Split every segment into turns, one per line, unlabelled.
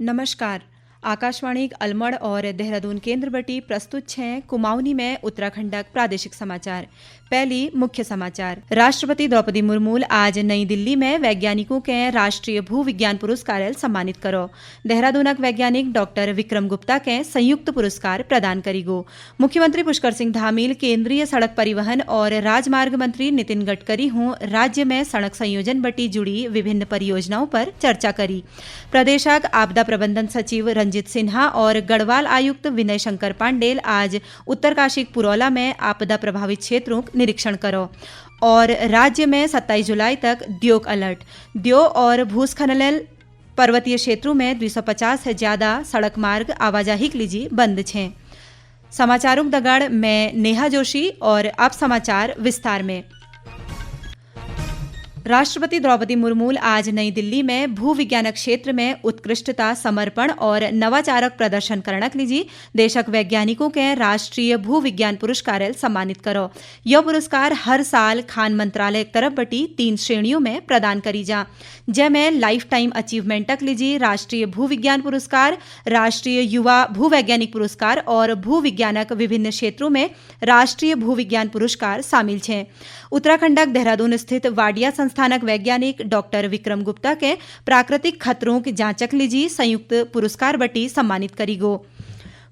नमस्कार। आकाशवाणी अलमड़ और देहरादून केंद्र बटी प्रस्तुत छे कुमाऊनी में उत्तराखंडक प्रादेशिक समाचार। पहली मुख्य समाचार। राष्ट्रपति द्रौपदी मुर्मू आज नई दिल्ली में वैज्ञानिकों के राष्ट्रीय भू विज्ञान पुरस्कार सम्मानित करो। देहरादूनक वैज्ञानिक डॉक्टर विक्रम गुप्ता के संयुक्त पुरस्कार प्रदान करीगो। मुख्यमंत्री पुष्कर सिंह धामील, केंद्रीय सड़क परिवहन और राजमार्ग मंत्री नितिन गडकरी हूँ राज्य में सड़क संयोजन बटी जुड़ी विभिन्न परियोजनाओं पर चर्चा करी। प्रदेशक आपदा प्रबंधन सचिव रंजित सिन्हा और गढ़वाल आयुक्त विनय शंकर पांडेल आज उत्तरकाशी पुरौला में आपदा प्रभावित क्षेत्रों का निरीक्षण करो। और राज्य में 27 जुलाई तक द्योग अलर्ट। द्यो और भूस्खलन पर्वतीय क्षेत्रों में 250 से ज्यादा सड़क मार्ग आवाजाही के लिए बंद छे। समाचारों दगड़ में नेहा जोशी और अब समाचार विस्तार में। राष्ट्रपति द्रौपदी मुर्मू आज नई दिल्ली में भू विज्ञान क्षेत्र में उत्कृष्टता, समर्पण और नवाचारक प्रदर्शन करने के लिए देशक वैज्ञानिकों के राष्ट्रीय भू विज्ञान पुरस्कार सम्मानित करो। यह पुरस्कार हर साल खान मंत्रालय तरफ बटी 3 श्रेणियों में प्रदान करी जा, जैमें लाइफ टाइम अचीवमेंट के लिए राष्ट्रीय भू विज्ञान पुरस्कार, राष्ट्रीय युवा भू वैज्ञानिक पुरस्कार और भू विज्ञानक विभिन्न क्षेत्रों में राष्ट्रीय भू विज्ञान पुरस्कार शामिल हैं। उत्तराखंडक देहरादून स्थित वाडिया संस्थानक वैज्ञानिक डॉक्टर विक्रम गुप्ता के प्राकृतिक खतरों की जांचक लीजी संयुक्त पुरस्कार बटी सम्मानित करीगो।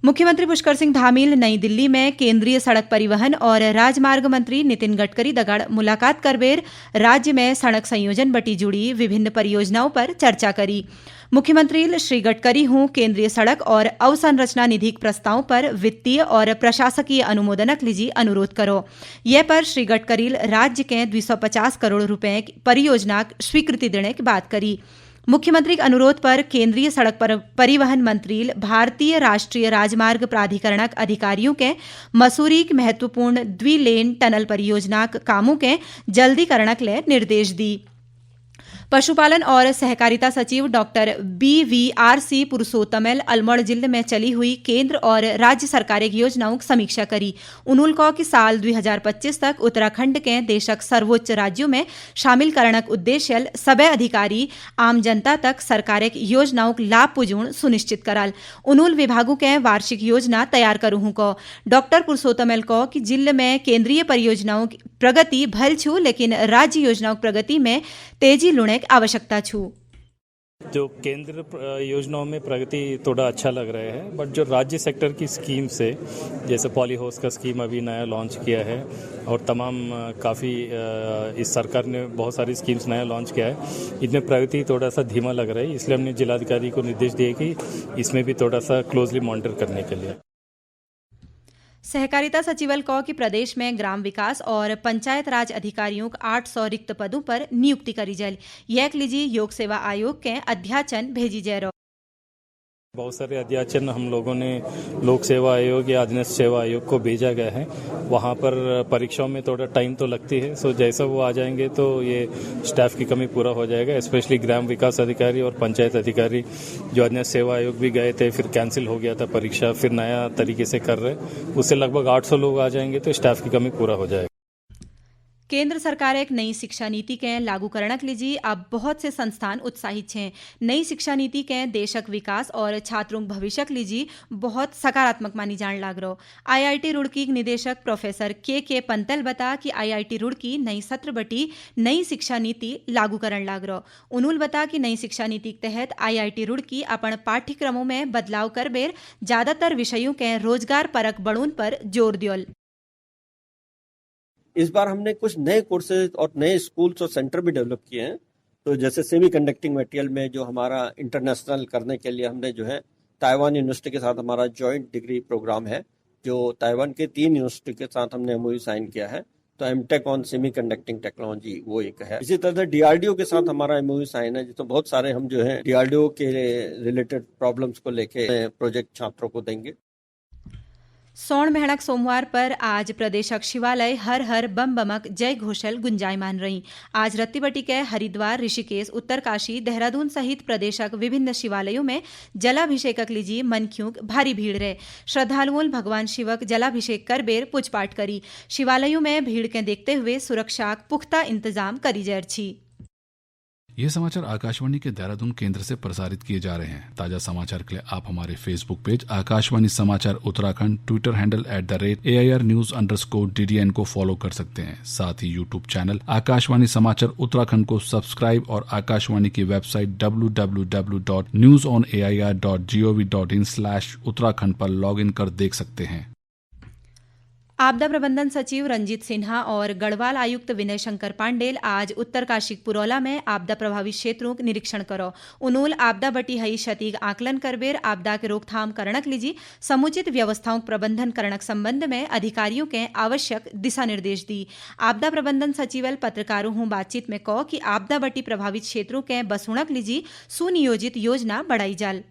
मुख्यमंत्री पुष्कर सिंह धामील नई दिल्ली में केंद्रीय सड़क परिवहन और राजमार्ग मंत्री नितिन गडकरी दगड़ मुलाकात करबेर राज्य में सड़क संयोजन बटी जुड़ी विभिन्न परियोजनाओं पर चर्चा करी। मुख्यमंत्री श्री गडकरी हूँ केंद्रीय सड़क और अवसंरचना निधि प्रस्तावों पर वित्तीय और प्रशासकीय अनुमोदनक लीजी अनुरोध करो। यह पर श्री गडकरी राज्य के 250 करोड़ रुपए की परियोजना स्वीकृति देने की बात करी। मुख्यमंत्री के अनुरोध पर केंद्रीय सड़क परिवहन मंत्री भारतीय राष्ट्रीय राजमार्ग प्राधिकरण अधिकारियों के मसूरी की महत्वपूर्ण द्विलेन टनल परियोजना कामों के जल्दी करने के लिए निर्देश दी। पशुपालन और सहकारिता सचिव डॉक्टर BVRC पुरुषोत्तमल अलमड़ जिले में चली हुई केंद्र और राज्य सरकार की योजनाओं की समीक्षा करी। उन्होंने कहा कि साल 2025 तक उत्तराखंड के देशक सर्वोच्च राज्यों में शामिल करने का उद्देश्य सभी अधिकारी आम जनता तक सरकार की योजनाओं का लाभ पुजून सुनिश्चित कराल। उन्होंने विभागों के वार्षिक योजना तैयार करूँ को। डॉक्टर पुरुषोत्तमल को कि जिले में केंद्रीय परियोजनाओं की प्रगति भल छू, लेकिन राज्य योजनाओं की प्रगति में तेजी लुने की आवश्यकता छू।
जो केंद्र योजनाओं में प्रगति थोड़ा अच्छा लग रहा है, बट जो राज्य सेक्टर की स्कीम से, जैसे पॉली हाउस का स्कीम अभी नया लॉन्च किया है और तमाम काफ़ी इस सरकार ने बहुत सारी स्कीम्स नया लॉन्च किया है, इनमें प्रगति थोड़ा सा धीमा लग रहा है। इसलिए हमने जिलाधिकारी को निर्देश दिए कि इसमें भी थोड़ा सा क्लोजली मॉनिटर करने के लिए।
सहकारिता सचिवल कहो कि प्रदेश में ग्राम विकास और पंचायत राज अधिकारियों को 800 रिक्त पदों पर नियुक्ति करी जाए। यह लीजिए योग सेवा आयोग के अध्याचन भेजी जा रहा।
बहुत सारे अध्याचन हम लोगों ने लोक सेवा आयोग या अधीनस्थ सेवा आयोग को भेजा गया है। वहाँ पर परीक्षाओं में थोड़ा टाइम तो लगती है, सो जैसा वो आ जाएंगे तो ये स्टाफ की कमी पूरा हो जाएगा। स्पेशली ग्राम विकास अधिकारी और पंचायत अधिकारी जो अधीनस्थ सेवा आयोग भी गए थे, फिर कैंसिल हो गया था परीक्षा, फिर नया तरीके से कर रहे, उससे लगभग 800 लोग आ जाएंगे तो स्टाफ की कमी पूरा हो जाएगा।
केंद्र सरकार एक नई शिक्षा नीति के लागू करने के लिए अब बहुत से संस्थान उत्साहित हैं। नई शिक्षा नीति के देशक विकास और छात्रों के भविष्य के लिए बहुत सकारात्मक मानी जान लाग रहा। IIT रुड़की के निदेशक प्रोफेसर के पंतल बता कि IIT रुड़की नई सत्र बटी नई शिक्षा नीति लागू करने लाग रहा। उन्होंने बता कि नई शिक्षा नीति के तहत IIT रुड़की अपन पाठ्यक्रमों में बदलाव कर बेर ज्यादातर विषयों के रोजगार परक बढ़ून पर जोर दियोल।
इस बार हमने कुछ नए कोर्सेज और नए स्कूल्स और सेंटर भी डेवलप किए हैं। तो जैसे सेमी कंडक्टिंग मटेरियल में जो हमारा इंटरनेशनल करने के लिए हमने जो है ताइवान यूनिवर्सिटी के साथ हमारा जॉइंट डिग्री प्रोग्राम है, जो ताइवान के 3 यूनिवर्सिटी के साथ हमने MOU साइन किया है। तो MTech on semiconducting technology वो एक है। इसी तरह DRDO के साथ हमारा MOU साइन है, जिसमें बहुत सारे हम जो है DRDO के रिलेटेड प्रॉब्लम्स को लेके प्रोजेक्ट छात्रों को देंगे।
सोण मेहणक सोमवार पर आज प्रदेशक शिवालय हर हर बम बमक जय घोषल गुंजायमान रही। आज रत्तीबटी के हरिद्वार, ऋषिकेश, उत्तरकाशी, देहरादून सहित प्रदेशक विभिन्न शिवालयों में जलाभिषेकक लीजिए मनख्यूक भारी भीड़ रहे। श्रद्धालुओं भगवान शिवक जलाभिषेक कर बेर पूजपाठ करी। शिवालयों में भीड़ के देखते हुए सुरक्षा पुख्ता इंतजाम करी जैर छी।
ये समाचार आकाशवाणी के देहरादून केंद्र से प्रसारित किए जा रहे हैं। ताजा समाचार के लिए आप हमारे फेसबुक पेज आकाशवाणी समाचार Uttarakhand, Twitter handle @AIR News_DDN को फॉलो कर सकते हैं। साथ ही यूट्यूब चैनल आकाशवाणी समाचार उत्तराखंड को सब्सक्राइब और आकाशवाणी की वेबसाइट www.newsonair.gov.in/उत्तराखंड पर लॉग इन कर देख सकते हैं।
आपदा प्रबंधन सचिव रंजीत सिन्हा और गढ़वाल आयुक्त विनय शंकर पांडेल आज उत्तरकाशी पुरौला में आपदा प्रभावित क्षेत्रों का निरीक्षण करो। उनूल आपदा बटी हई क्षति आकलन करबेर आपदा के रोकथाम करणक लीजी समुचित व्यवस्थाओं प्रबंधन करणक संबंध में अधिकारियों के आवश्यक दिशा निर्देश दी। आपदा प्रबंधन सचिवल पत्रकारों हूं बातचीत में कहो कि आपदा बटी प्रभावित क्षेत्रों के बसुणक लीजी सुनियोजित योजना बढ़ाई जाल।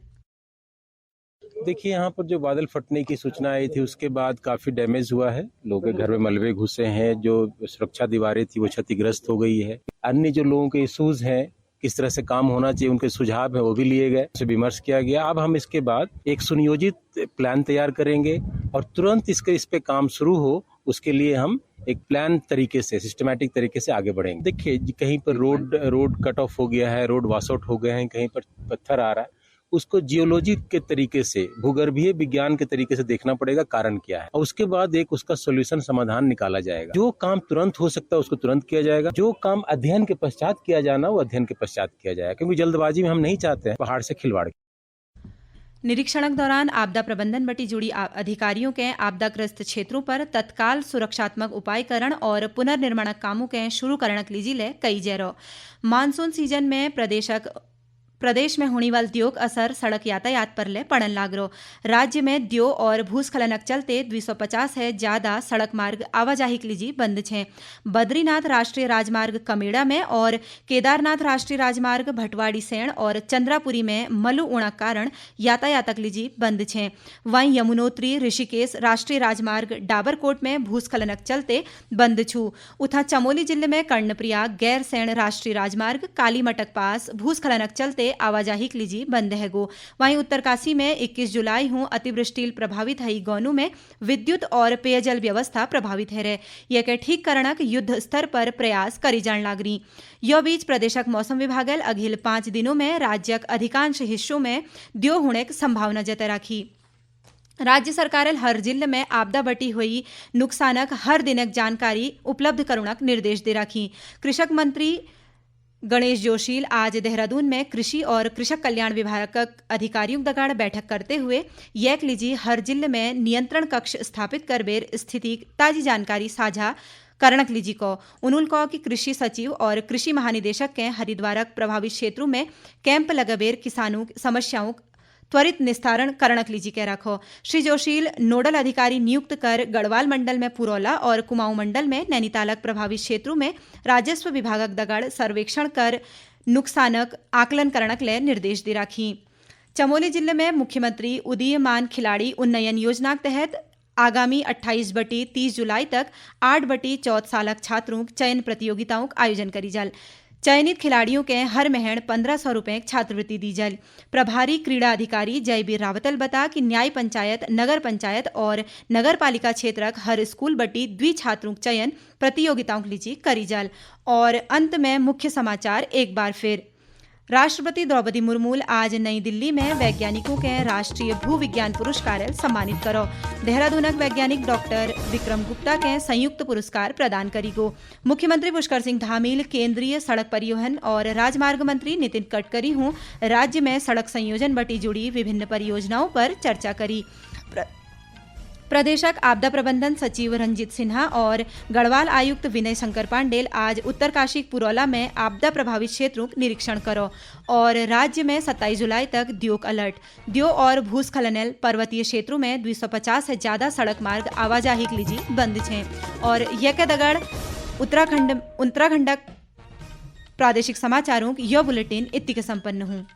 देखिए, यहाँ पर जो बादल फटने की सूचना आई थी उसके बाद काफी डैमेज हुआ है। लोगों के घर में मलबे घुसे हैं, जो सुरक्षा दीवारें थी वो क्षतिग्रस्त हो गई है। अन्य जो लोगों के इश्यूज हैं, किस तरह से काम होना चाहिए, उनके सुझाव है वो भी लिए गए, उसे विमर्श किया गया। अब हम इसके बाद एक सुनियोजित प्लान तैयार करेंगे और तुरंत इस पे काम शुरू हो, उसके लिए हम एक प्लान तरीके से, सिस्टमैटिक तरीके से आगे बढ़ेंगे। देखिए, कहीं पर रोड कट ऑफ हो गया है, रोड वॉश आउट हो गए हैं, कहीं पर पत्थर आ रहा है, उसको जियोलॉजी के तरीके से, भूगर्भीय विज्ञान के तरीके से देखना पड़ेगा कारण क्या है, और उसके बाद एक उसका सॉल्यूशन समाधान निकाला जाएगा। जो काम तुरंत हो सकता है उसको तुरंत किया जाएगा, जो काम अध्ययन के पश्चात किया जाना वो अध्ययन के पश्चात किया जाएगा, क्योंकि जल्दबाजी में हम नहीं चाहते हैं पहाड़ से खिलवाड़।
निरीक्षण के दौरान आपदा प्रबंधन बटी जुड़ी अधिकारियों के आपदाग्रस्त क्षेत्रों पर तत्काल सुरक्षात्मक उपायकरण और पुनर्निर्माण कामों के शुरू करणक लीजिले कई जैरो। मानसून सीजन में प्रदेश में होने वाल द्योग असर सड़क यातायात पर ले पड़न लाग रो। राज्य में द्यो और भूस्खलनक चलते 250 है ज्यादा सड़क मार्ग आवाजाही के लीजी बंद छे। बद्रीनाथ राष्ट्रीय राजमार्ग कमेड़ा में और केदारनाथ राष्ट्रीय राजमार्ग भटवाड़ी सेण और चंद्रापुरी में मलु उणा कारण यातायातक लीजी बंद छे। वहीं यमुनोत्री ऋषिकेश राष्ट्रीय राजमार्ग डाबरकोट में भूस्खलनक चलते बंद छू। उथा चमोली जिले में कर्णप्रयाग गैर सेण राष्ट्रीय राजमार्ग कालीमटक पास भूस्खलनक चलते आवाजाही के लीजी बंद है गो। वहीं उत्तरकाशी में 21 जुलाई हूं अतिवृष्टि प्रभावित हई गौनू में विद्युत और पेयजल व्यवस्था प्रभावित है। यह के ठीक करणक युद्ध स्तर पर प्रयास करी जान लागरी। यो बीच प्रदेशक मौसम विभागल अगिल 5 दिनों में राज्यक अधिकांश हिस्सों में द्यो होने की संभावना जता राखी। राज्य सरकार हर जिले में आपदा बटी हुई नुकसानक हर दिनक जानकारी उपलब्ध करुणक निर्देश दे राखी। कृषक मंत्री गणेश जोशील आज देहरादून में कृषि और कृषक कल्याण विभाग अधिकारियों दगाड़ बैठक करते हुए यक लीजी हर जिले में नियंत्रण कक्ष स्थापित कर बेर स्थिति ताजी जानकारी साझा करणक लीजी को। उन्होंने कहा कि कृषि सचिव और कृषि महानिदेशक के हरिद्वारक प्रभावित क्षेत्रों में कैंप लगबेर किसानों समस्याओं त्वरित निस्तारण करणक लीजी के रखो। श्री जोशील नोडल अधिकारी नियुक्त कर गढ़वाल मंडल में पुरौला और कुमाऊं मंडल में नैनीतालक प्रभावित क्षेत्रों में राजस्व विभागक दगड़ सर्वेक्षण कर नुकसानक आकलन करणक ले निर्देश दे राखी। चमोली जिले में मुख्यमंत्री उदीयमान खिलाड़ी उन्नयन योजना के तहत आगामी 28 बटी 30 जुलाई तक 8 बटी 14 सालक छात्रों चयन प्रतियोगिताओं का आयोजन करी जाल। चयनित खिलाड़ियों के हर महीने 1500 रुपए छात्रवृत्ति दी जाए। प्रभारी क्रीड़ा अधिकारी जयबीर रावतल बता कि न्याय पंचायत, नगर पंचायत और नगर पालिका क्षेत्रक हर स्कूल बटी 2 छात्रों चयन प्रतियोगिताओं लीजी करी जाल। और अंत में मुख्य समाचार एक बार फिर। राष्ट्रपति द्रौपदी मुर्मू आज नई दिल्ली में वैज्ञानिकों के राष्ट्रीय भू विज्ञान पुरस्कार सम्मानित करो। देहरादूनक वैज्ञानिक डॉक्टर विक्रम गुप्ता के संयुक्त पुरस्कार प्रदान करी गो। मुख्यमंत्री पुष्कर सिंह धामील, केंद्रीय सड़क परिवहन और राजमार्ग मंत्री नितिन गडकरी हूं राज्य में सड़क संयोजन बटी जुड़ी विभिन्न परियोजनाओं पर चर्चा करी। प्रदेशक आपदा प्रबंधन सचिव रंजीत सिन्हा और गढ़वाल आयुक्त विनय शंकर पांडेल आज उत्तरकाशी पुरौला में आपदा प्रभावित क्षेत्रों का निरीक्षण करो। और राज्य में 27 जुलाई तक द्योग अलर्ट। द्यो और भूस्खलन पर्वतीय क्षेत्रों में 250 से ज्यादा सड़क मार्ग आवाजाही के लीजी बंद छे। और यह दगड़ उत्तराखंडक प्रादेशिक समाचारों की यह बुलेटिन इत्ती के संपन्न हूँ।